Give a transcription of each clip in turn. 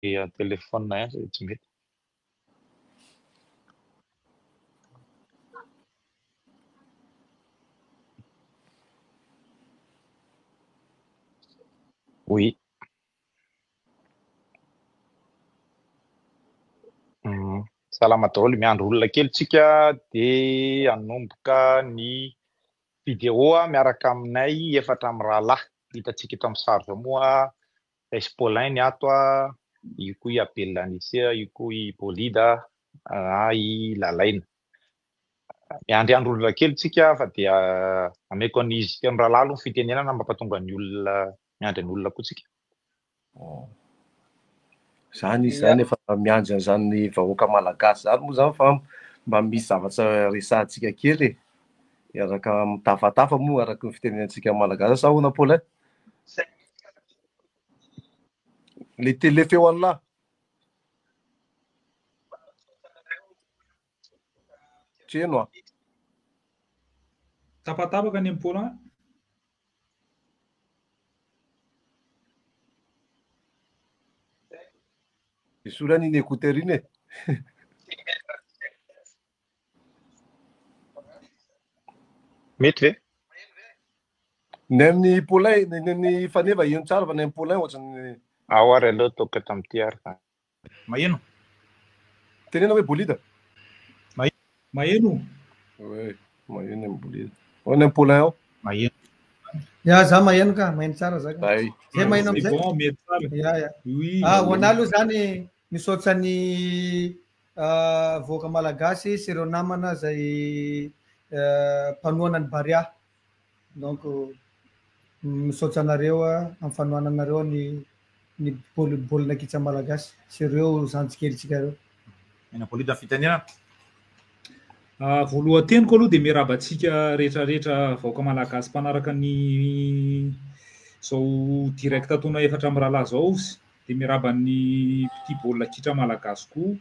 téléphone zay tsy mety. Oui. Salama daholo, miandro olona kely tsika de hanomboka ny vidéo miaraka aminay efatra amin'ny rahalahy hitantsika eto amin'ny sary zao moa S Paulin ny ato io koa i Abel Anisia, io koa i Bolida i Lalaina. Miandriandro olona kely tsika fa dia ameko an'izy amin'ny rahalahy aloha ny fitenenana mba pahatonga ny olona miandry ny olona koa tsika. Zany zany efa miandry an'izany vahoaka malagasy zany moa zany fa mba misy zavatra resahantsika kely araka mitafatafa moa araka ny fitenenantsika malagasy. Sa ahoana Paulin? Le télé feo an'la treno tapatapaka ny Paulin. Isorany iny écouteur iny e. Mety ve? Ny amin'ny Paulin, ny faneva ino tsara fa ny amin'ny Paulin ohatrany ao ary aloha toka tamin'ity ary. Maheno? Tenena hoe Bolida? Maheno? Ouais, maheno amin'ny Bolida. Ao ny amin'ny Paulin ao? Maheno. Ya, za maheno ka, maheno tsara zaka. Zay maheno am'zay. Bon, mety tsara. Ya. Oui. Ho anahy aloha zany misaotra ny voaka malagasy sy ireo namana zay mpanohana ny Baria. Donc misaotra anareo amin'ny fanohana anareo ny baolina kitra malagasy sy ireo zandrikelytsika ireo. Ena Bolida fitenenana. Voalohan-teniko aloha dia miarabantsika rehetrarehetra vahoaka malagasy mpanaraka ny zao direct ataona efatra amin'ny rahalahy zao dia miaraban'ny mpity baolina kitra malagasy koa.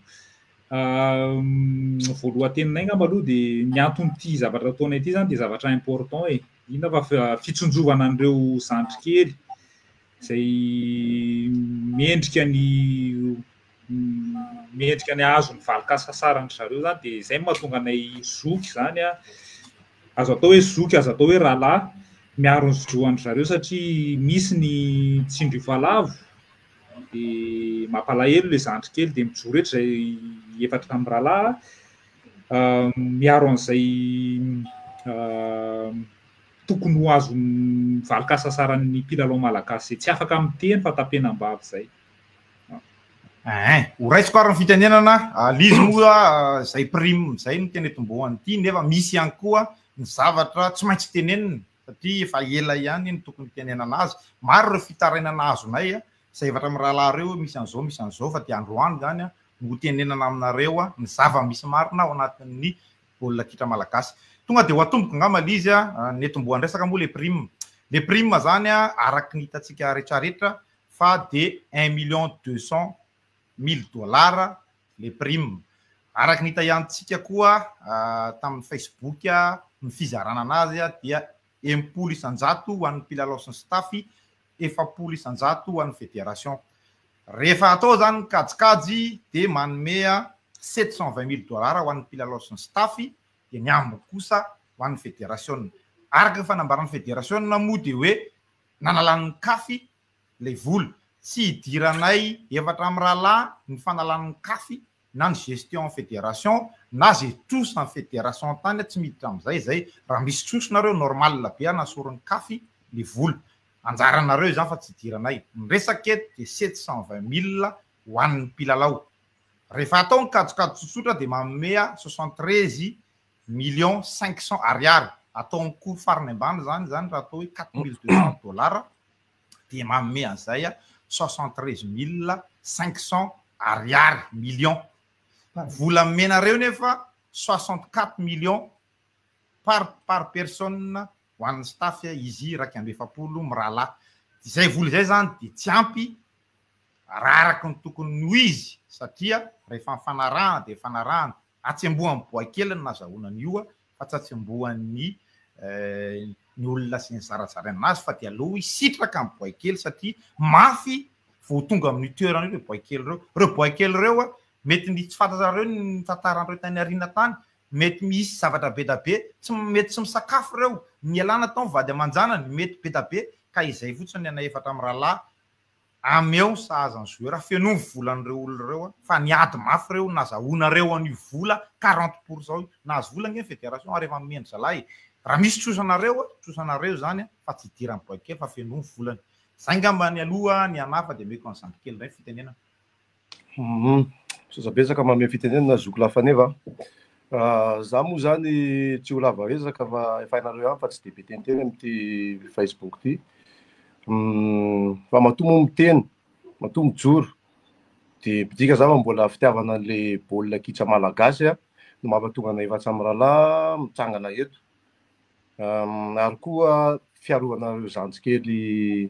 Voalohan-teninay ngamba aloha dia ny anton'ity zavatra ataonay ity zany dia zavatra important e. Ina fa fitsonjovana an'ireo zandrikely zay mendrika ny hazo ny valikasasarany zareo zany dia izay mahatonga anay zoky zany azo atao hoe zoky, azo atao hoe rahalahy miaro ny zojoan'ny zareo satria misy ny tsindry valavo dia mampalahelo le zandrikely dia mijoro rehetra zay efatra amin'ny rahalahy miaro an'izay tokony ho azo ny valikasasarany mpilalao malagasy zay tsy afaka amin'ny teny fa tapenam-bavy zay. Ho raisiko ary ny fitenenana lizy moa zay prime zay no tena tombohany ity nefa misy ihany koa ny zavatra tsy maintsy tenenina satria efa ela ihany ny tokony tenenana azy. Maro ireo fitarainana azonay zay efatra amin'ny rahalahy reo misy an'izao fa dia androany zany no tenenana aminareo ny zava-misy marina ao anatin'ny baolina kitra malagasy. Tonga dia ho atomboka ngamba lizy ny tombohany resaka moa le prime. Le prime zany araky ny hitantsika rehetrarehetra fa dia 1,200,000 $, le prime. Araky ny hita ihantsika koa tamin'ny Facebook ny fizarana anazy dia 10 isan-jato ho an'ny mpilalao sy ny staffy, 7 isan-jato ho an'ny fédération. Rehefa atao zany ny kajikajy dia manome 720,000 $ ho an'ny mpilalao sy ny staffy dia ny ambiny kosa ho an'ny fédération. Araka fanambaran'ny fédération moa dia hoe nanalan'ny kafy le vola. Tsy hidiranay efatra amin'ny rahalahy ny fanalan'ny kafy na ny gestion fédération na zay trosa ny fédération tany tsy miditra amin'izay zay raha misy trosonareo normal be nasoron'ny kafy le vola. Anjaranareo zany fa tsy hidiranay. Ny resaka eto dia 720,000 ho an'ny mpilalao. Rehefa atao ny kajikajy tsotsotra dia manome 73,500,000 $. Atao ny cours farany ambany zany raha atao hoe 4,200 $ dia manome an'izay 73,500 $. Vola menareo nefa 64 millions par personne ho an'ny staff izy raky amby 70 mirahalahy. Izay vola izay zany dia tsy ampy raha araky ny tokony ho izy satria rehefa mifanarahana dia fanarahana atsembohan'ny boakeliny na zahoana io fa tsy atsembohan'ny ny olona sy ny zarazarana azy fa dia aloha isitraka amin'ny boakely satria mafy vao tonga amin'ny toerana reo boakely reo boakely reo mety ny tsy fantatrareo ny tantaran'ireo tany ariana tany mety misy zavatra be da be mety tsy misakafo reo mialana tao vady aman-janany mety be da be ka izay fotsiny ana efatra amin'ny rahalahy ameo sahaza ny zoera feno ny volan'ireo olona reo fa niady mafy reo nazahoanareo an'io vola 40% nahazo vola ny fédération rehefa memendry zalahy raha misy trosanareo zany fa tsy idirany boakely fa feno ny volany zay ngamba ny aloha ny anafa de meko ny zandrikely ray fitenena sozabetsaka mame fitenenana zoko lafaneva za moa zany tsy ho lava ezaka fa efa hainareo ihany fa tsy de be teniteny amity Facebook ty fa matomo miteny matomo mijoro de bidika za fa mbola fitiavana an'le baolina kitra malagasy no mampatonga ana efatsa amin'ny rahalahy mitsangana eto ary koa fiarovana zanjikely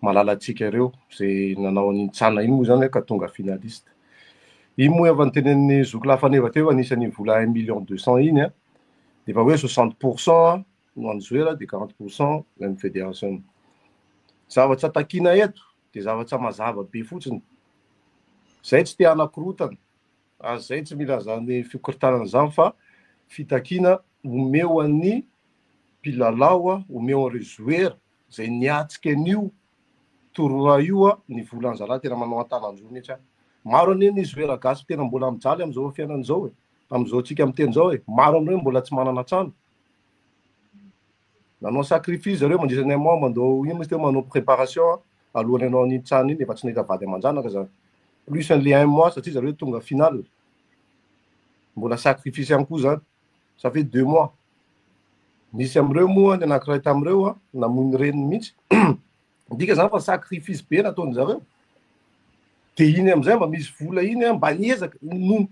malalatsika ireo zay nanao an'intsana iny moa zany ka tonga finaliste iny moa efa nytenen'ny zoko lafaneva teo anisan'ny vola 1,200,000 iny de fa hoe 60% no an'ny zoera de 40% ny fédération zavatra takina eto de zavatra mazava be fotsiny zay tsy te anakorotana zay tsy mila zany fikoritanana zany fa fitakina omeo an'ny mpilalao omeo an'ireo zoera zay niatsika an'io toroa io ny volan'ny zalahy tena manao antanan'izao mihitsy maro anie ny zoera gasy tena mbola mijaly am'izao fiainan'izao am'izao atsika miteny zao maro amin'ireo mbola tsy manana trano nanao sacrifice zareo mandrisany mois mandao ino moa teo manao préparation alohan'ny anao an'iny trano iny efa tsy nahita vady aman-janaka zany plus an'le 1 mois satria zareo tonga final mbola sacrifice ihany koa zany ça fait 2 mois misy am'ireo moa ny anankiray tam'ireo namono reniny mihitsy dika zany fa sacrifice be nataony zareo de iny am'izay mba misy vola iny mba niezaka ny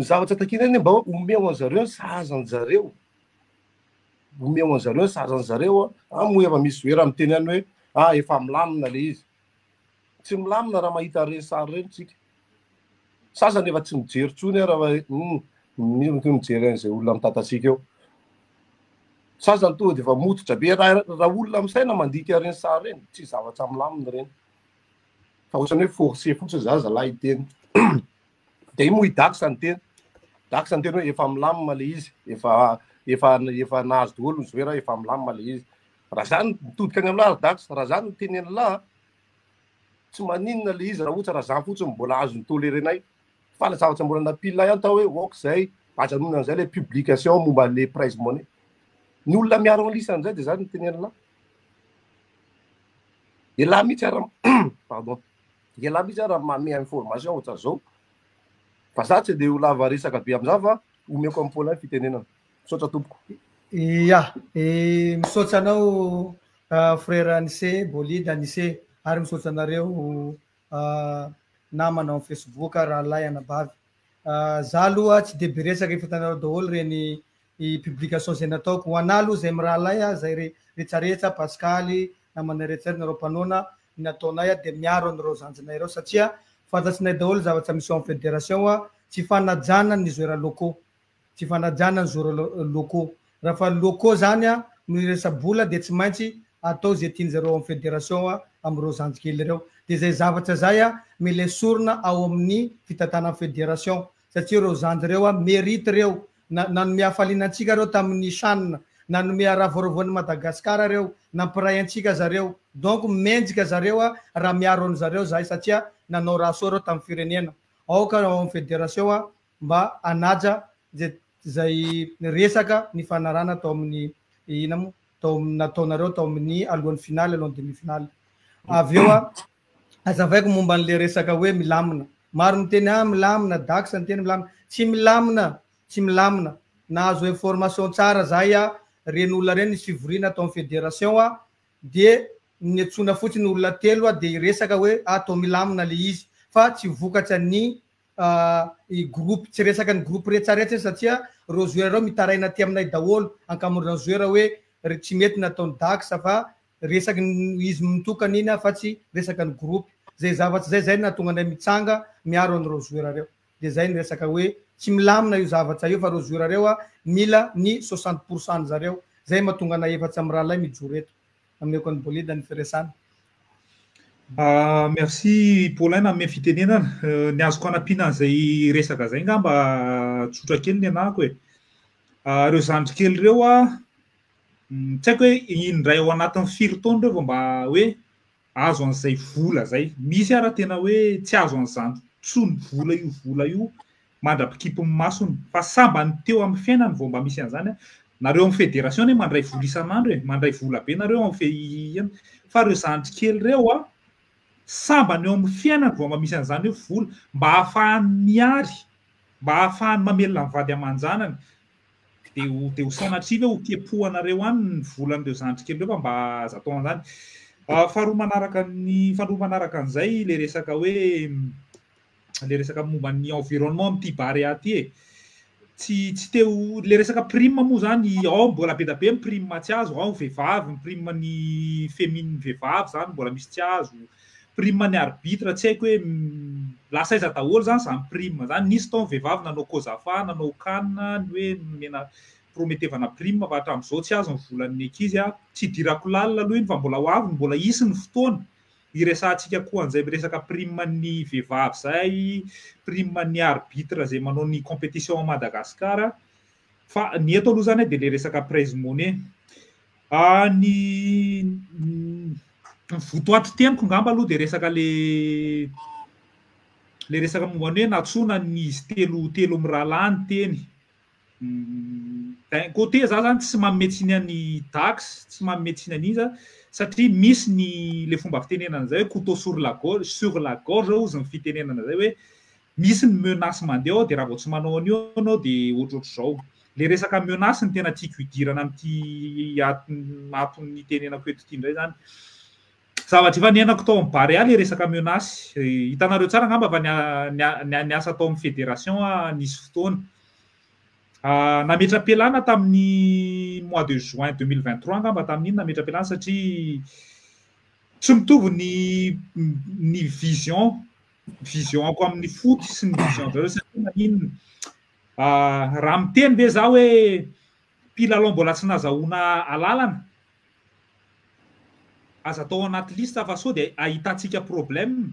zavatra takina iny mba omeo an'zareo sahazany zareo omeo an'zareo sahazany zareo moa efa misy zoera miteny any hoe efa milamina le izy tsy milamina raha mahita reny sary reny tsika sasany efa tsy mijery tsony raha mijery an'izay olona mitatatsika eo sasany tonga de efa mototra be raha olona misaina mandika reny sary reny tsy zavatra milamina reny fa ohatrany hoe forcé fotsiny za zalahy iteny de iny moa idakisa ny teny dakisa ny teny hoe efa milamina le izy efa nahazo daholo ny zoera efa milamina le izy raha zany mitodika any am'lahy dakisa raha zany teneny lahy tsy maninona le izy raha ohatra raha zany fotsiny mbola azo ny tolerenay fa la zavatra mbola napilina ihany tao hoe ok zay ajanona an'izay le publication momba le prize money ny olona miaro an'lisany zay de zany ny teneny lahy elahy mihitsy ara pardon elahy mihitsy ara mame information ohatra zao fa za tsy de ho lava resaka be am'za fa omeko amin'ny Paulin fitenenana misaotra tompoko misaotra anao frère Anissé Bolide Anissé ary misaotra anareo namana amin'ny Facebook rahalahy anabavy za aloha tsy de be resaka ifatanareo daholo reny publication zay nataoko ho ana aloha zay mirahalahy zay rehetrarehetra Pascaly namana rehetrarehetra nareo mpanona nataonay de miaro anareo zanjanay reo satria fantatsinay daholo zavatra misy amin'ny fédération tsy fanajana ny zoera locaux tsy fanajana ny zoera locaux raha fa locaux zany miresa-bola de tsy maintsy atao zay tiany zareo amin'ny fédération am'ireo zanjikely reo de zay zavatra zay mila esorina ao amin'ny fitatana fédération satria reo zanjy reo mérite reo nanome hafalianantsika reo tamin'ny channe nanome raha voarovany Madagasikara reo nampiray antsika zareo donc menjika zareo raha miaro an'zareo zay satria nanao raha soa reo tamin'ny firenena aoka ao amin'ny fédération mba anaja zay resaka ny fanarana tao amin'ny inamo tao nataonareo tao amin'ny alohan'ny finaly alohan'ny demi-finaly aveo azavaiko momba an'le resaka hoe milamina maro miteny milamina dakisa ny teny milamina tsy milamina nahazo information tsara zay reny olona reny ny fivoriana tao amin'ny fédération de netsona fotsiny olona telo de resaka hoe atao milamina le izy fa tsy vokatra ny groupe tsy resaka ny groupe rehetrarehetra satria reo zoera reo mitaraina ty aminay daholo ankamoron'ny zoera hoe tsy mety nataony dakisa fa resaka izy mitokana iny fa tsy resaka ny groupe zay zavatra zay nahatonga anay mitsanga miaro an'ireo zoera reo de zay ny resaka hoe tsy milamina io zavatra io fa reo zoera reo mila ny 60% ny zareo zay mahatonga anay efatsa amin'ny rahalahy mijoro eto ameko any Bolide ny firesana Merci Paulin ame fitenenana. Ny azoko anampiana an'izay resaka zay ngamba tsotra kely ny anahako e. Ireo zandry kely ireo tsy haiko hoe indray ao anatin'ny 5 taona ireo vao mba hoe azo an'izay vola zay. Misy ara tena hoe tsy azo an'izany tsony vola io mandrapikipon'ny masony fa sambany teo amin'ny fiainany vao mba misy an'izany. Nareo amin'ny fédération mandray vola isan'andro e, mandray vola be nareo amin'ny fa ireo zandry kely ireo sambany eo amin'ny fiainany vao mba misy an'izany hoe vola mba ahafahany miary, mba ahafahany mamelona ny vady aman-janany dia ho sanatriva ho kepohanareo any ny volan'ireo zandry kely ireo fa mba azo atao an'izany. Faharoa manaraka an'izay le resaka hoe le resaka momba ny environnement amin'ity bary aty e. Tsy teo le resaka prime moa zany ao mbola be da be ny prime tsy azo, ao vehivavy ny prime ny féminine vehivavy zany mbola misy tsy azo, prime ny arbitre tsy haiko hoe lasa aiza daholo zany zany prime zany. Nisy tao vehivavy nanao kozafa nanao kanina ny hoe mena prometevana prime fa hatramin'izao tsy azo ny volan'ny ankizy tsy dirako lalina aloha iny fa mbola ho avy mbola hisy ny fotoana iresantsika koa an'izay resaka prime ny vehivavy zay, prime ny arbitre zay manao ny compétition à Madagascar. Fa ny eto aloha zany dia le resaka prize money. Ny votoatry teniko ngamba aloha dia resaka le resaka momba ny hoe natsona ny izy telo mirahalahy ny teny. Côté za zany tsy mametsiny ny taxe, tsy mametsiny an'iza satria misy ny le fomba fitenenana zay hoe couteau sur la gorge ozy ny fitenenana zay hoe misy ny menace mandeha ao dia raha vao tsy manao an'io anao dia ohatrohatr'izao. Le resaka menace ny tena tiako hidirana amin'ity aton'ny tenenako eto ity indray zany. Zavatra efa niainako tao amin'ny bary le resaka menace. Hitanareo tsara ngamba fa niasa tao amin'ny fédération nisy fotoana. Nametra-pialana tamin'ny mois de juin 2023 ngamba tamin'iny nametra-pialana satria tsy mitovy ny vision ako amin'ny foot sy ny vision zareo satria manino raha miteny ve za hoe mpilalao mbola tsy nazahoana alalana aza atao anaty lista fa sao dia ahitantsika problème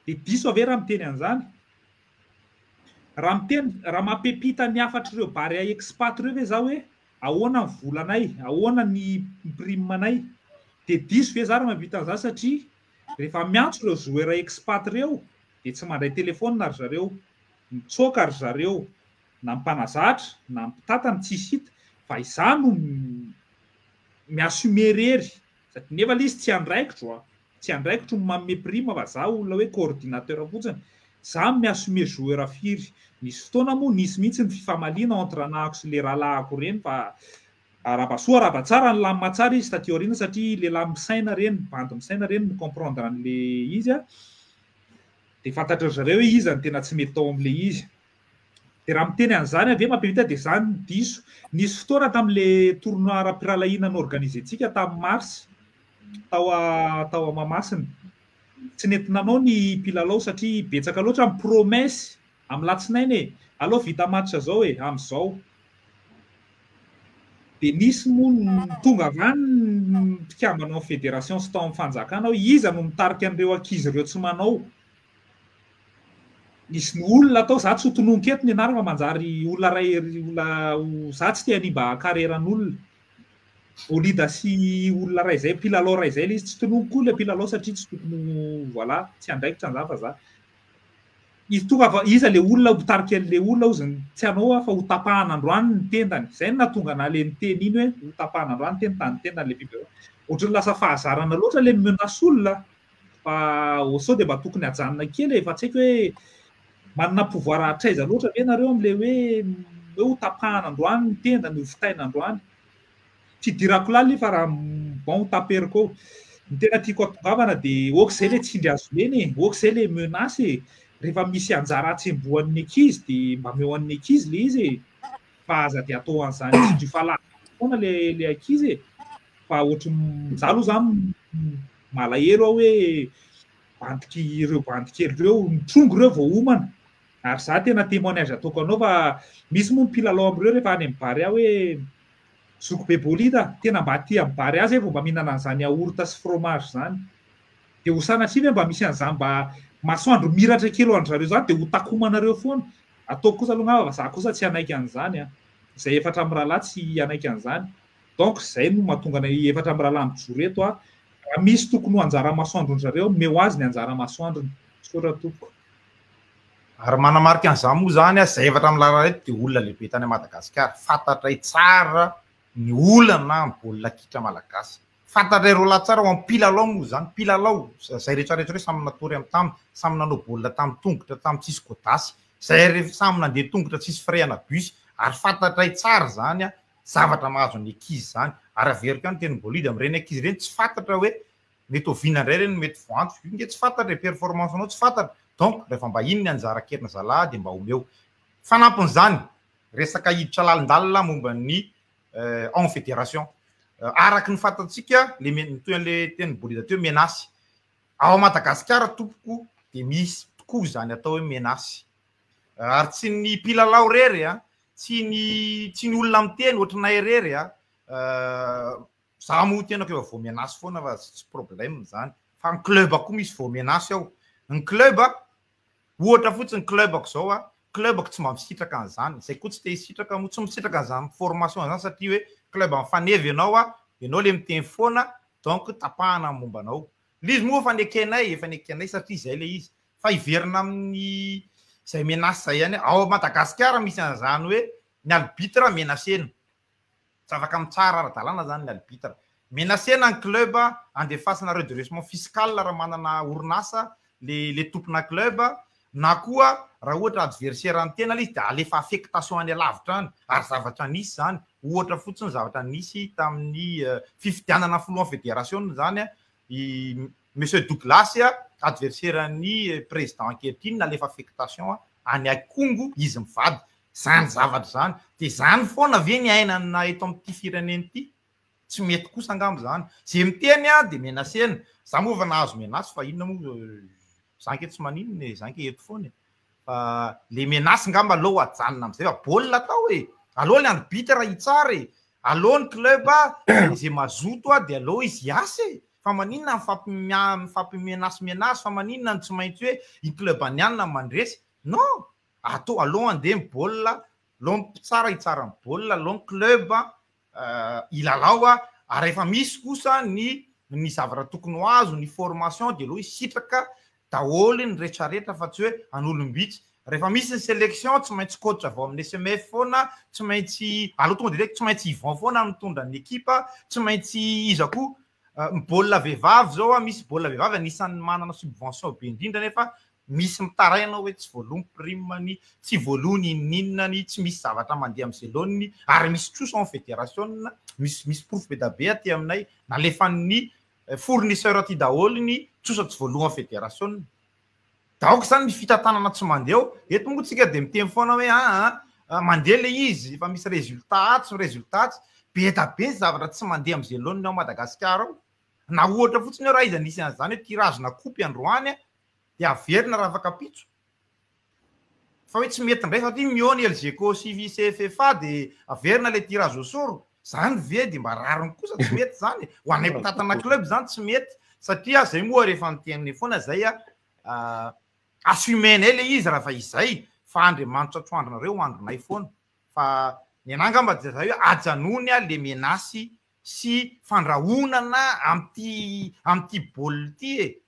dia diso ave raha miteny an'izany. Raha mampepita ny afatr'ireo bary expat ireo ve za hoe ahoana ny volanay, ahoana ny primenay, dia diso ve za raha mampita an'izany satria rehefa miantso ireo joueur expat ireo dia tsy mandray telefônina ry zareo, mitsoaka ry zareo, na mpanazatra na mpitatana tsisy hita fa izany no miassume rery satria nefa izy tsy andraikitro manome prime fa za olona hoe coordinateur fotsiny, za miassume joueur firy. Nisy fotoana moa nisy mihitsy ny fifamaliana entre anahako sy le rahalahiko reny fa arabasoa araba tsara ny lamima tsara izy taty aoriana satria le lahy misaina reny, bandy misaina reny ny comprendre an'le izy dia fantatra zareo hoe izy ny tena tsy mety tao amin'le izy. Dia raha miteny an'izany ave mampivita dia izany ny diso. Nisy fotoana tamin'le tournoi ara-piralahiana norganizentsika tamin'ny mars tao Mahamasina. Tsy nentinanao ny mpilalao satria betsaka loatra amin'ny promesse amin'ny latsinainy e, alao vita match zao e amin'izao. Dia nisy moa tonga avy any mpikambanao amin'ny fédération sy tao amin'ny fanjakana hoe iza no mitarika an'ireo ankizy ireo tsy manao. Nisy ny olona atao za tsy ho tononketo ny anarana manjary olona ray za tsy te hanimba kareran'olona. Olida sy olona ray zay, mpilalao ray zay, izy tsy tononoko koa le mpilalao satria tsy tokony voilà, tsy andraikitra an'izany fa za. Izy tonga fa iza le olona mitarika an'le olona ozy tsy anao fa ho tapahana androany ny tendany. Izay no nahatonga na le niteny iny hoe ho tapahana androany ny tendany le biby. Ohatrany lasa fahazarana loatra le menace olona fa sao dia mba tokony hajanona kely e, fa tsy haiko hoe manana pouvoir hatraiza loatra ve nareo amin'le hoe ho tapahana androany ny tendany, ho vitaina androany. Tsy dirako lala fa raha bon taperiko. Ny tena tiako atongavana dia oka izay le tsindry azo leny, oka izay le menace rehefa misy anjara atsembohan'ny ankizy dia mba meo an'ny ankizy le izy fa aza dia atao an'izany tsindry falahy foana le ankizy fa ohatran'ny za aloha zany malahelo aho hoe ireo bandikely ireo mitrongo ireo vao homana. Ary za tena témoignage ataoko anao fa misy moa mpilalao amin'ireo rehefa any amin'ny bary aho hoe zoko be bolida tena mba aty amin'ny bary azy vao mba mihinana an'izany yaourt sy fromage zany. dia ho sanatria mba misy an'izany mba masoandro miratra kely ho an'zareo zany dia ho takomanareo foana ataoko kosa aloha ngamba za kosa tsy anaiky an'izany a zay efatra amin'ny rahalahy tsy anaiky an'izany donc zay no mahatonga ny efatra amin'ny rahalahy mijoro eto a raha misy tokony ho anjara masoandrony zareo meo azy ny anjara masoandrony sora toko ary manamarika an'izany moa zany a zay efatra amin'ny rahalahy reto dia olona lehibe tany Madagasikara fantatray tsara ny olana ny baolina kitra malagasy fantatray roa lahy tsara ho amin'ny mpilalao moa zany mpilalao zay rehetrarehetra hoe samy natory amin'ny tamy samy nanao baolina tamin'ny tongotra tamin'ny tsisy godasy zay rehefa samy nandeha tongotra tsisy freana bus ary fantatray tsara zany a zavatra mahazo ny ankizy zany ary averiko ihany teny bolide amin'ireny ankizy ireny tsy fantatra hoe mety oviana indray reny mety voanto inge tsy fantatra performance anao tsy fantatra donc rehefa mba iny ny anjara kerina zalahy dia mba omeo fanampin'izany resaka hiditra lalindalina momba ny en fédération araky ny fantatsika le toy an'le teny bolide teo menasy ao Madagasikara tompoko dia misy tokoa zany atao hoe menasy ary tsy ny mpilalao rery a tsy ny olona miteny ohatranay rery a za moa tenako efa voamenasy foana fa tsy problème zany fa ny club koa misy voamenasy ao ny club ohatra fotsiny ny clubako zao a clubako tsy mba misitraka an'izany zay koa tsy te hisitraka moa tsy misitraka an'izany formation zany satria hoe club mifanevy ianao a ianao le miteny foana donc tapahana momba anao l'izy moa efa nekenay satria zay le izy fa iverina amin'ny zay menasy zay ihany ao Madagasikara misy an'izany hoe ny arbitre menasena tsy afaka mitsara ara-dalàna zany ny arbitre menasena ny club andefasana redressement fiscal raha manana orinasa le tompona club na koa raha ohatra adversaire ny tena izy dia alefa affectation any alavitra any ary zavatra nisy zany ohatra fotsiny zavatra nisy tamin'ny fifidianana filohan'ny fédération zany monsieur Douglas adversaire ny président ankehitriny nalefa affectation any Kongo izy mivady zany zavatra zany dia zany foana ve ny ainana eto amin'ity fireneny ity tsy mety kosa angamba zany zay miteny dia menasena za moa fa nahazo menasy fa inona moa zanke tsy maninona zanke eto foana fa le menasy ngamba aloha ajanona am'izay fa baolina atao e aloha le arbitre hitsara e aloha ny club zay mazoto dia aloha izy hiasy fa maninona mifampimenasy fa maninona ny tsy maintsy hoe i club anianina mandresy non atao aloha andeha ny baolina aloha tsara hitsara ny baolina aloha ny club ilalao ary efa misy kosa ny zavatra tokony ho azo ny formation dia aloha hisitraka daholo ny rehetrarehetra fa tsy hoe an'olom-bitsy rehefa misy ny sélection tsy maintsy coach avao amin'ny SMF foana tsy maintsy aloha tonga direct tsy maintsy Yvan foana mitondra ny ekipa tsy maintsy iza koa ny baolina vehivavy zao misy baolina vehivavy anisan'ny manana subvention be indrindra nefa misy mitaraina hoe tsy voalony primany tsy voalony ininany tsy misy zavatra mandeha amin'ny zeloniny ary misy troso en fédération misy prof be da be aty aminay nalefan'ny fournisseur aty daholo ny trosa tsy voaloha en fédération daoko zany ny fitantanana tsy mandeha eto moa tsika dia miteny foana hoe mandeha le izy fa misy résultat be da be zavatra tsy mandeha amin'ny zeloniny ao Madagasikara ao na ohatra fotsiny raha izy anisy an'izany hoe tirage na kopy androany dia averina raha afaka pitso fa hoe tsy mety indray satria miony LGK sy CFFA dia averina le tirage au sort zany ve dia mba rariny kosa tsy mety zany ho anay mpitatana club zany tsy mety satria zay moa rehefa niteniny foana zay assumena le izy raha fa izay fa Andriamanitra troandronareo andronay foana fa ny anangamba dia zay hoe ajanony le menasy sy fandrahonana amin'ity baolina ity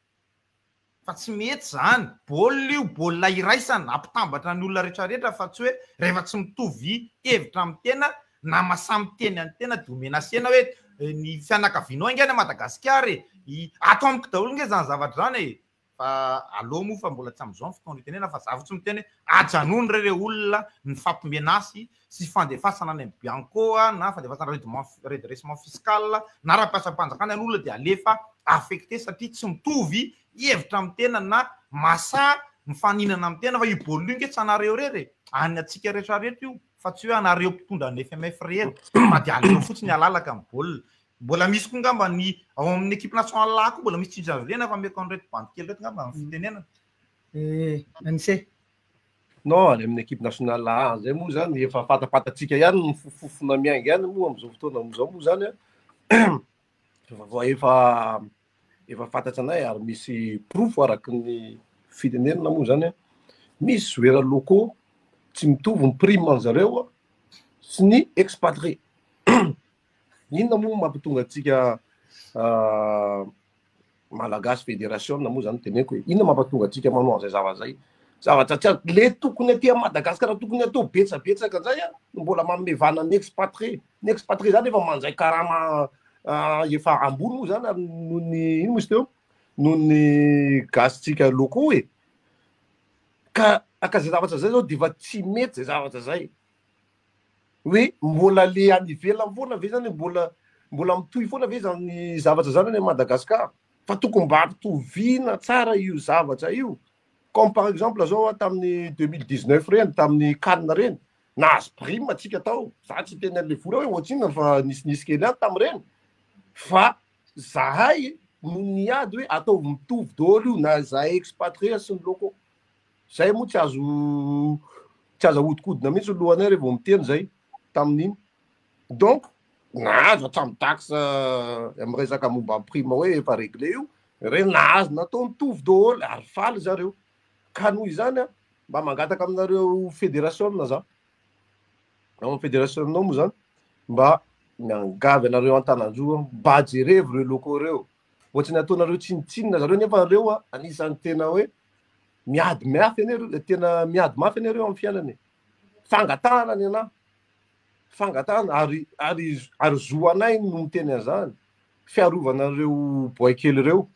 fa tsy mety zany baolina io baolina iraisana ampitambatra ny olona rehetrarehetra fa tsy hoe rehefa tsy mitovy hevitra amin'ny tena na masamy teny any tena dia menasena hoe ny fianakavianao ingany a Madagasikara atao amiko daholo nge zany zavatra zany fa aloha moa fa mbola tsy am'izao ny fotoana itenena fa zavatsy miteny ajanony reo olona ny fampimenasy sy fandefasana any Bianco na fandefasana redressement fiscal na raha-piasam-panjakana ny olona dia alefa affecté satria tsy mitovy hevitra amin'ny tena na masa mifaninana amin'ny tena fa io baolina io nge tsy anareo rery any atsika rehetrarehetra io fa tsy hoe anareo mpitondra ny FMF rehery fa dia aleo fotsiny alalaka amin'ny baolina mbola misy koa ngamba ny ao amin'ny équipe nationale lahy koa mbola misy tsinjavilena fa meko an'ireto bandy kely reto ngamba amin'ny fitenenana anise non any amin'ny équipe nationale lahy zay moa zany efa fatapatantsika ihany ny fofofona miainga ihany moa am'izao fotoana am'izao moa zany efa efa fantatsa anay ary misy profo araky ny fitenenana moa zany misy joueur locaux tsy mitovy ny prime an'zareo sy ny expatrié. Inona moa mampitonga atsika malagasy fédération moa zany teneko hoe inona mampatonga atsika manao an'izay zavatra zavatra le tokony aty Madagasikara tokony atao betsabetsaka an'izay mbola mamevana ny expatrié zany efa manjay karama efa ambony moa zany ary noho ny ino moa izy teo noho ny gasitsika locaux ka zay zavatra zay zao de efa tsy mety zay zavatra zay hoe mbola le any ivelany foana ve zany mbola mitohy foana ve zany zavatra zany any Madagasikara fa tokony mba ampitoviana tsara io zavatra io. Comme par exemple zao tamin'ny 2019 reny tamin'ny CAN reny nahazo prime atsika tao za tsy teny an'le vola hoe ohatrina fa nisy kely any tamin'ireny fa zahay no niady hoe ataovy mitovy daholo io na zahay expatrié sy ny locaux zay moa tsy azo ahodikodina mihitsy lohanay rehefa miteny zay tamin'iny. Donc nahazo hatramin'ny taxe miresaka momba prime hoe efa réglé io reny nahazo natao mitovy daholo ary faly zareo ka noho izany mba mangataka aminareo fédération za amin'ny fédération moa zany mba miangavy anareo Antananjoa mba jerevy reo locaux reo ohatrany ataonareo tsinitsinina zareo nefa reo anisany tena hoe miady mafy anareo tena miady mafy anareo amin'ny fiainany fangatahana ny anahy fangatahana ary zoanay no miteny an'izany fiarovanareo boakely reo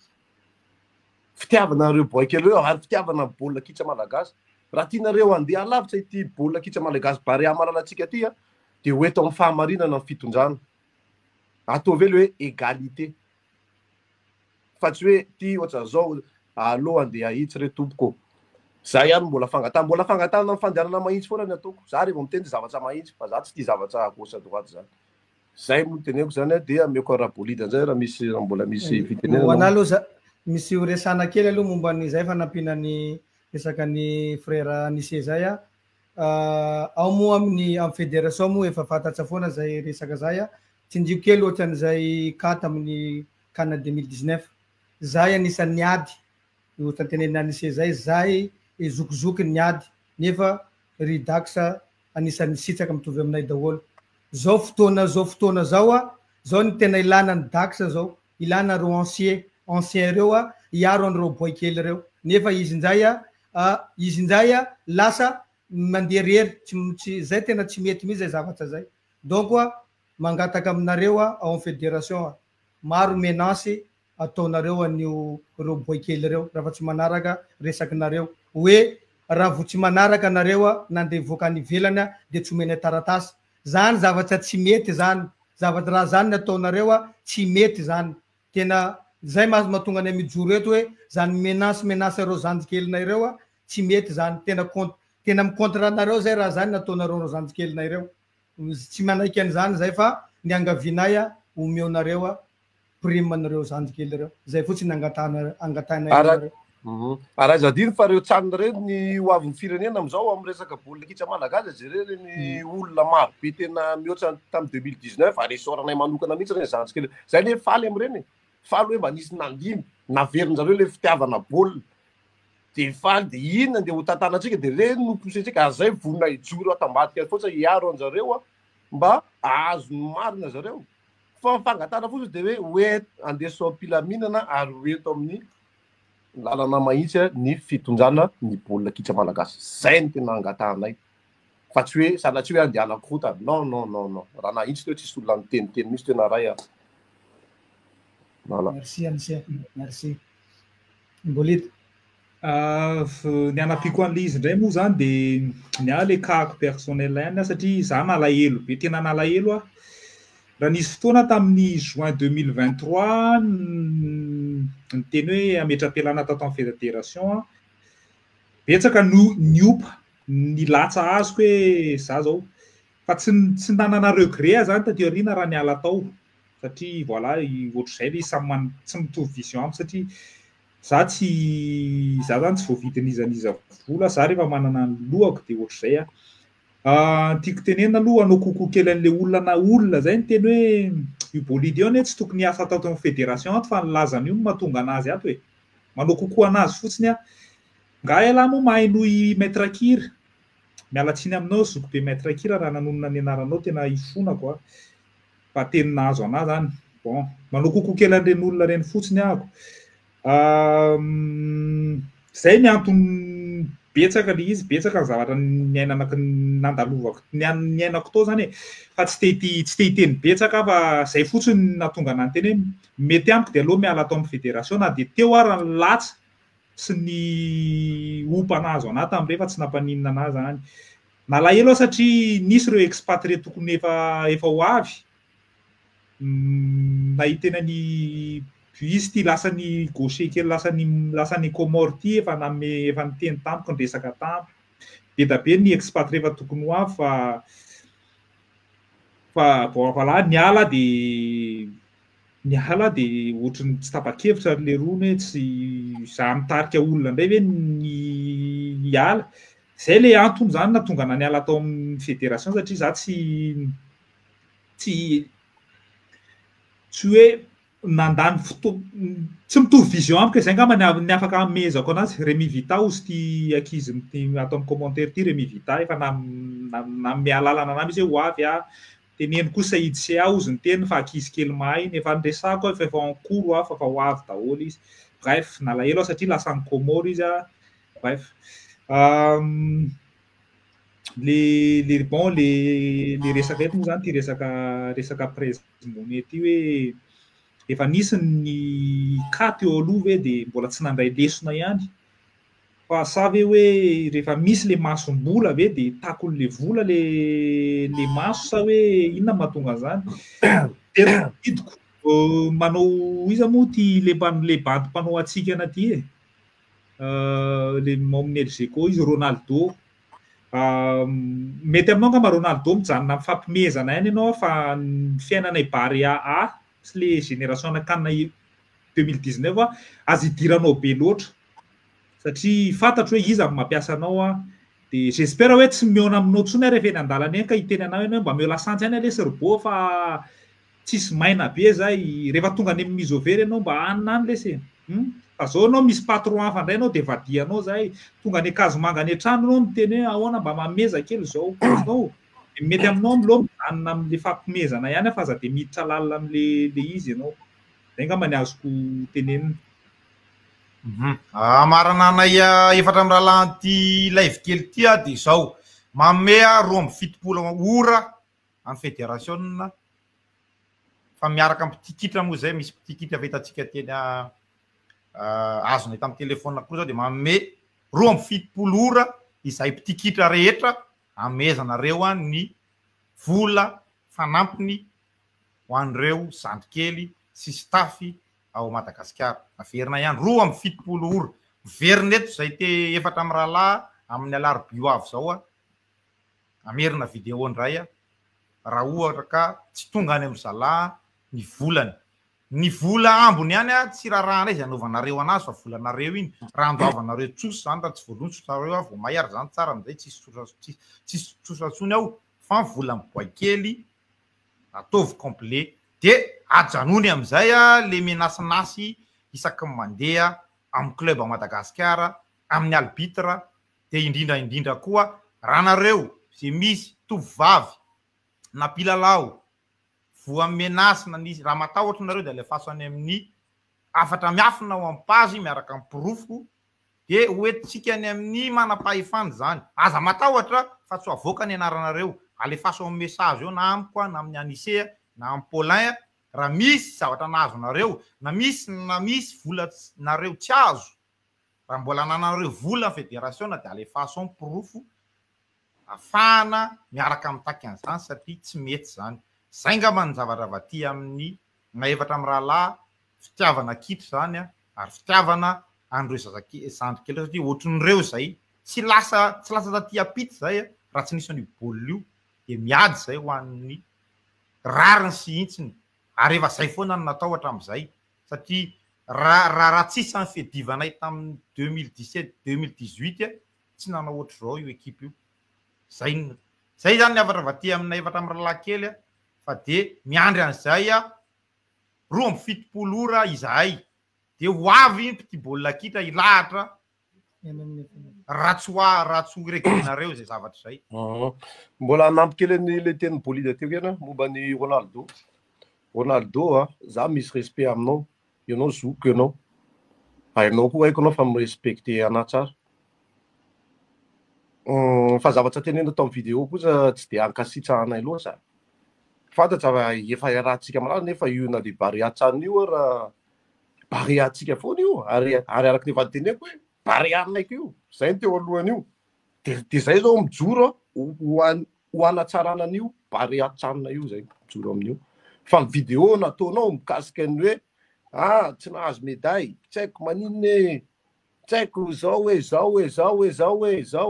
fitiavanareo boakely reo ary fitiavana baolina kitra malagasy raha tianareo andeha lavitra ity baolina kitra malagasy barea malalatsika ty de hoeto amin'ny fahamarinana ny fitondrana atao velo hoe égalité fa tsy hoe ty ohatra zao alo andeha hitsy re tompoko zay ihany mbola fangatahana ny fandehanana mahitsy foana ny ataoko za rehefa miteny zavatra mahitsy fa za tsy tia zavatra gauche droite zany zay moa teneko zany de ameko arabolida an'izay raha misy mbola misy fitenenana aloha misy resana kely aloha momba n'izay fanampianany resaka ny frère Nissé zay ao moa amin'ny fédération moa efa fantatsa foana zay resaka zay tsinjiko kely ohatran'izay kat amin'ny CAN 2019 zay anisan'ny niady io tantenena Nissé zay zokizoky niady nefa ridaxa anisan'ny sitsaka mitovy aminay daholo zao fotoana zao ny tena ilana ny daxa zao ilana ro ancien reo iaro an'ireo boakely reo nefa izy nzay lasa mandeha rery tsy zay tena tsy mety mihitsy zay zavatra zay. Donc mangataka aminareo ao amin'ny fédération maro menace ataonareo an'io reo boakely reo raha fa tsy manaraka resakinareo hoe raha vo tsy manaraka nareo nandeha voaka ny ivelany de tsy omena taratasy zany zavatra tsy mety zany zavatra raha zany nataonareo tsy mety zany tena zay mahatonga any mijoro eto hoe zany menace reo zanjikelinay reo tsy mety zany tena micontranareo zay raha zany nataonareo reo zanjikelinay reo tsy manaiky an'izany zay fa ny angavinay omeonareo prime anareo zanjikely reo zay fotsiny angatanay arazadiny fa reo tsanona reny ny hoavin'ny firenena amizao amin'ny resaka baolina kitra malagasy jereny ny olona maro be tena mihoatra tamin'ny 2019 ary esoranay manokana mihitsy reny zanjikely zay le faly am'ireny faly hoe mba nisy nandimy naverinjareo le fitiavana baolina de faly de inona de ho tantanatsika de reny no pousetsika ary zay vonina ijoro atambadika fotsiny hiaro anjareo mba azo ny marina zareo fa fangatana fotsiny de hoe andeso ampilaminana ary hoeto amin'ny lalana mahitsy ny fitondrana ny baolina kitra malagasy zay ny tena angatahanay fa tsy hoe sanatsy hoe andehana krota non raha nahitsy teo tsisy olona niteniteny misy tena ray merci mbolita ny anapiko an'le izy indray moa zany de ny le kako personnel any satria za nalahelo be tena nalahelo raha nisy fotoana tamin'ny juin 2023 ny teny hoe ametra-pialana tato amin'ny fédération betsaka niopa ny latsa azoko hoe za zao fa tsy nanana regret zany taty aoriana raha niala tao satria voilà ohatr'izay le samy tsy mitovy vision amiko satria za zany tsy voavidin'izaniza vola za rehefa manana ny lohako de ohatr'izay tiako tenena aloha anao kokoa kely an'le olona zay ny teny hoe io bolide io tsy tokony asa atao tao amin'ny fédération ato fa nilazany io no mahatonga anazy ato hoe manao kokoa anazy fotsiny a nga ela moa mahay nohy maître Kira mialatsiny aminao zoko be maître Kira raha nanonona ny anaranao tena ifonako a fa teny nahazo anazy zany bon manao kokoa kely an'ireny olona reny fotsiny ahako zay ny antony betsaka le izy betsaka ny zavatra niainanako nandalovako niainako tao zany fa tsy te hiteny betsaka fa zay fotsiny natonga anany teny hoe mety amiko de aloha miala atao amin'ny fédération na de teo ary ny latsa sy ny ompanazo anahy tamin'ireny fa tsy nampaninina anazy zany nalahelo satria nisy ireo expatrié tokony efa ho avy nahitena ny izy ty lasa ny gaucher kely lasa ny Comore ty efa niteny tampoka ny resaka tampoka be da be ny expatrié efa tokony ho avy fa voilà niala de ohatrany tsy tapa-kevitra le rony tsy za mitarika olona ndray hoe ny hiala zay le antony zany natonga na niala tao amin'ny fédération satria za tsy hoe nandany fotoana tsy mitovy vision amiko zay ngamba ny afaka amezako anazy Rémi Vita ozy ty ankizy atao amin'ny commentaire ty Rémi Vita efa mialalana anamy izy hoe ho avy teneny kosa Saïd Sea ozy ny teny fa ankizy kely mahay iny efa ndresako efa en cours fa ho avy daholo izy bref nalahelo satria lasa ny Comore izy bref le resaka eto moa zany ty resaka président ty hoe efa nisy ny cas teo aloha hoe de mbola tsy nandray lesona ihany fa sa ve hoe rehefa misy le masombola ve de takony le vola le maso sa hoe inona mahatonga zany idiko manao iza moa ty le bandy mpanao atsikana ty le amin'ny LGK izy Ronaldo mety aminao ngamba Ronaldo mijanona amin'ny fampimezana ihany ianao fa ny fiainanay Barea A sy le génération nakana 2019 azy idiranao be loatra satria fantatro hoe izy amin'ny mampiasa anao de j'espère hoe tsy miona aminao tsony rehefa eny an-dalana eny ka hiteny anao hoe mba meo lasantsy ihany le serbo fa tsisy maina be zay rehefa tonga any amin'ny misovera ianao mba anina any lesy fa zao anao misy patron hafa indray anao de vadianao zay tonga any Akazomanga any an-trano anao miteny hoe ahoana mba mameza kely zao izinao mety aminao miloha mijanona amin'le fampimezana ihany fa aza de miditra lalina amin'le izy ianao zay ngamba ny azoko tenenina amarana anay efatra amin'ny rahalanty live kely ty de zao mamea 270 ora amin'ny fédération fa miaraka amin'ny pitikitra moa zay misy pitikitra vetatsika teny azonay tamin'ny telefona koa zao de mame 270 ora izay pitikitra rehetra amezanareo ny vola fanampiny ho an'ireo zandrikely sy staffy ao Madagasikara averina ihany 270 ora verina eto zay te efatra amin'ny rahalahy amin'ny alarobia avy zao amerina vidéo ndray raha ohatra ka tsy tonga any amin'ny zalahy ny vola ambony ihany tsy raharahana izy anaovanareo anazy fa volanareo iny raha andoavanareo tsoso zany raha tsy voalony tsosareo vao maiary zany tsara amizay tsisy tsosatsony ao fa vola miboay kely ataovy complet de ajanony amizay le menasinasy isaky mandeha amin'ny club a Madagasikara amin'ny arbitre de indrindra koa raha nareo ze misy tovavy na mpilalao voa menasina nisy raha matahotra nareo de alefaso any amin'ny afatra miafina ao amin'ny page miaraka amin'ny pirofo de hoentitsika any amin'ny manam-pahefany zany aza matahotra fa tsy avoaka ny anaranareo alefaso amin'ny message eo na amiko na amin'ny Anisea na amin'ny Paulin raha misy zavatra nahazonareo na misy vola nareo tsy azo raha mbola nanareo vola fédération de alefaso amin'ny pirofo afahana miaraka amin'ny taky an'izany satria tsy mety zany zay ngamba ny zavatra vaty amin'ny na efatra amin'ny rahalahy fitiavana kitra zany ary fitiavana andreo zandrikely satria ohatrin'ireo zay tsy lasa taty apity zay raha tsy nisy an'io baolina io de miady zay ho an'ny rariny sy intsiny ary efa zay foana ny natao hatramin'izay satria raha tsisy ny fiadivanay tamin'ny 2017 2018 tsy nanao ohatra zao io ekipa io zay zany ny avatra vaty amin'ny efatra amin'ny rahalahy kely fa de miandry an'izay 2.70 ora izahay dia ho avy pity baolina kitra ilahatra ratsy reglenareo zay zavatra zay. Mbola anampy kely le teny bolida teo kena momba ny Ronaldo za misy respect aminao, ianao zoky ianao, hainao koa haiko anao fa mirespecte anahy tsara. Fa zavatra tenena tao vidéo kosa tsy de ankasitrahanay loatra. Fantatra fa efa rahantsika malaza nefa io na de bariatsany io raha bariatsika foana io ary araky nefa teneko hoe barianayko io zay teo alohany io de zay zao mijoro ho anatsarana an'io bariatsanina io zay mijoro amin'io. Fa ny vidéo nataonao mikasika ny hoe tsy nahazo médaille tsy haiko maninona tsy haiko zao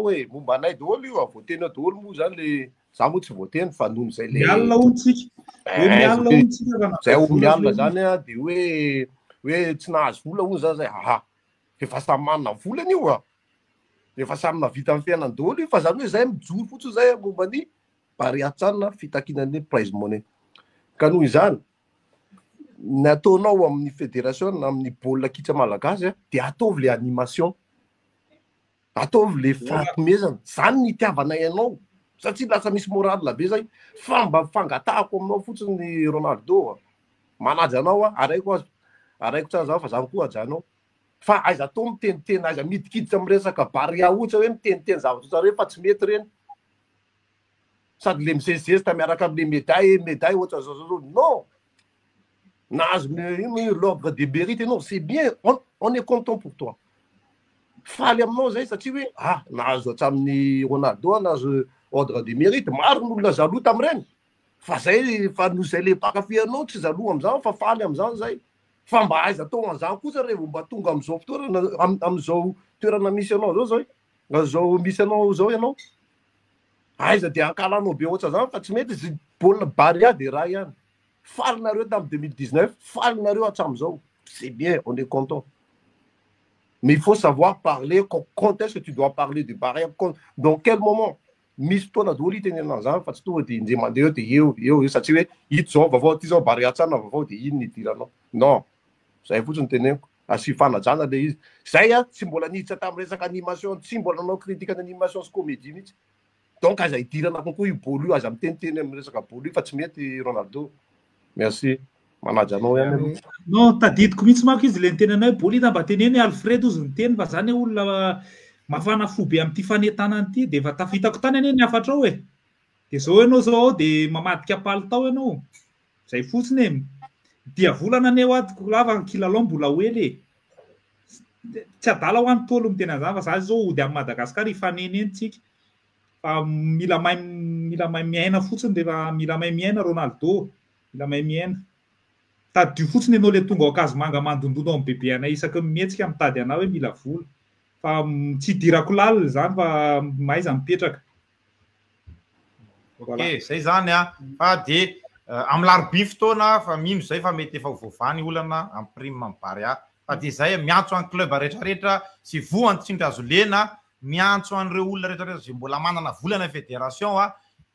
hoe momba anay daholo io voatena daholo moa zany le za moa tsy voateny fa noho zay le mialina ontsika zay mialina zany de hoe tsy nahazo vola hoy zany zay efa samy manana volany io efa samy navita amin'ny fiainany daholo io fa zany hoe zay mijoro fotsiny zay momba ny bariatsanina fitakinan'ny prize money. Ka noho izany nataonao amin'ny fédération amin'ny baolina kitra malagasy de ataovy le animation, ataovy le fanomezana zany ny itiavanay anao satria lasa misy moral be zay fa mba fangatahako aminao fotsiny ny Ronaldo manaja anao araiko tsara zao fa zany koa ajanao fa aiza to miteniteny aiza midikiditra miresaka baria ohatra hoe miteniteny zavatra tsara fa tsy mety reny sady le misezesta miaraka amin'ny médaille ohatra zao non nahazo l'ordre de mérite non c'est bien on est content pour toi faly aminao zay satria hoe nahazo hatramin'ny Ronaldo nahazo ordre de mérite maro n'olona zaloa tam'ireny fa zay fa no zay le mpankafy tsy zaloa am'izany fa faly am'izany zay fa mba aiza tao an'izany kosa rehefa mba tonga am'izao fotoana am'izao toerana misy anao zao misy anao zao ianao aiza de ankalanao be ohatra zany fa tsy mety izy baolina baria de raha ihany falinareo tamin'ny 2019 falinareo hatramin'izao c'est bien on est content mais il faut savoir parler quand est-ce que tu dois parler de baria dans quel moment misy fotoana daholo itenena zany fa tsy tonga de indray mandeha de eo satria hoe ito zao vaovao ty zao bariatsana vaovao de ino ny idiranao non zay fotsiny teneniko asy fanajana le izy zay tsy mbola niditra tamin'ny resaka animation tsy mbola nanao critique animation sy comédie mihitsy donc aza idirana konkoa io bolo io aza miteniteny amin'ny resaka bolo io fa tsy mety Ronaldo. Merci manaja anao ihany non tadidiko mihitsy manko izy le nitenanao hoe bolo mba teneny Alfred ozy niteny fa zany olona mafana fo be amin'ity fanentanana ity de efa tafitako tany ane ny afatra ao de zao ianao zao de mamadika palitao ianao zay fotsiny dia volana ane hoatiko lava kilalao mbola oely tsy adala ho an'ny tolo mitena zany fa za zao ody amin'ny Madagasikara ifaneny entsika fa mila mahay miaina fotsiny rehefa mila mahay miaina Ronaldo mila mahay miaina tadio fotsiny ianao le tonga akazo manga mandondono amin'ny bebe anay isaky mihetsika mitady anao hoe mila vola fa tsy dirako lalina zany fa maiza mipetraka. Ok zay zany fa de amin'ny larobia fotoana fa mino zay fa mety efa vovany olana amin'ny prime amin'ny baria fa de zay miantso any club rehetrarehetra sy voany tsindry azo lena miantso an'ireo olona rehetrarehetra zay mbola manana volana fédération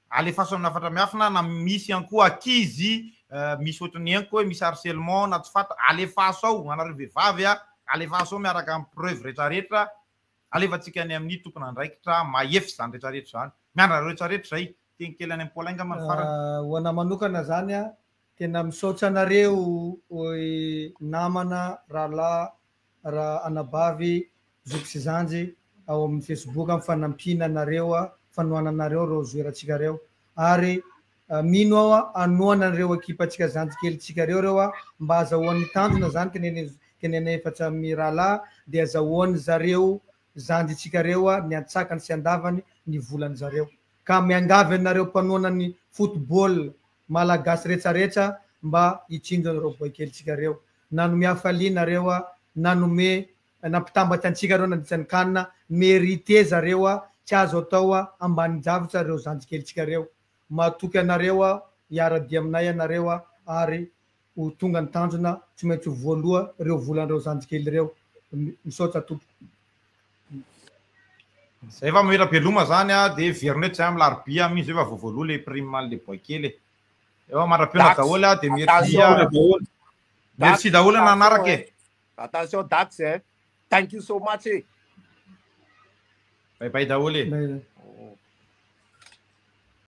alefaso amin'ny afatra miafina na misy ihany koa akizy misy ohatrany ihany koa hoe misy harcèlement na tsy fata alefaso ao anareo vehivavy alefaso ao miaraka amin'ny preuve rehetrarehetra alefatsika any amin'ny tompona andraikitra mahefy zany rehetrarehetra zany mianareo rehetrarehetra zay teny kely any amin'ny Polainga manfarana ho ana manokana zany tena misaotra anareo namana rahalahy raha anabavy zoky sy zanjy ao amin'ny Facebook amin'ny fanampina anareo fanohananareo reo zoerantsika reo ary mino ao anohananareo ekipatsika zanjy kelytsika reo mba azahoan'ny tanjona zany tenenay efatra amin'ny rahalahy de azahoan'ny zareo zanjytsika reo ny antsakany sy andavany ny volany zareo ka miangavy anareo mpanohanany football malagasy rehetrarehetra mba hitsinjo anareo boakelitsika reo nanome hafalianareo nanome nampitambaty antsika reo nandisany kanina mérité zareo tsy azo atao ambany javatra reo zanjykelytsika reo matoky anareo hiara-dia aminay anareo ary ho tonga ny tanjona tsy maintsy voaloha reo volan'ireo zanjykely reo misaotra tompo zay fa mira beloma zany de vernet tsy amin'ny larobia misy efa voavoaloha le prime le boakely efa mara-piona daholo de merci Merci daholo nanaraka e. Attention Dax, thank you so much. Bye bye daholo e. Bye.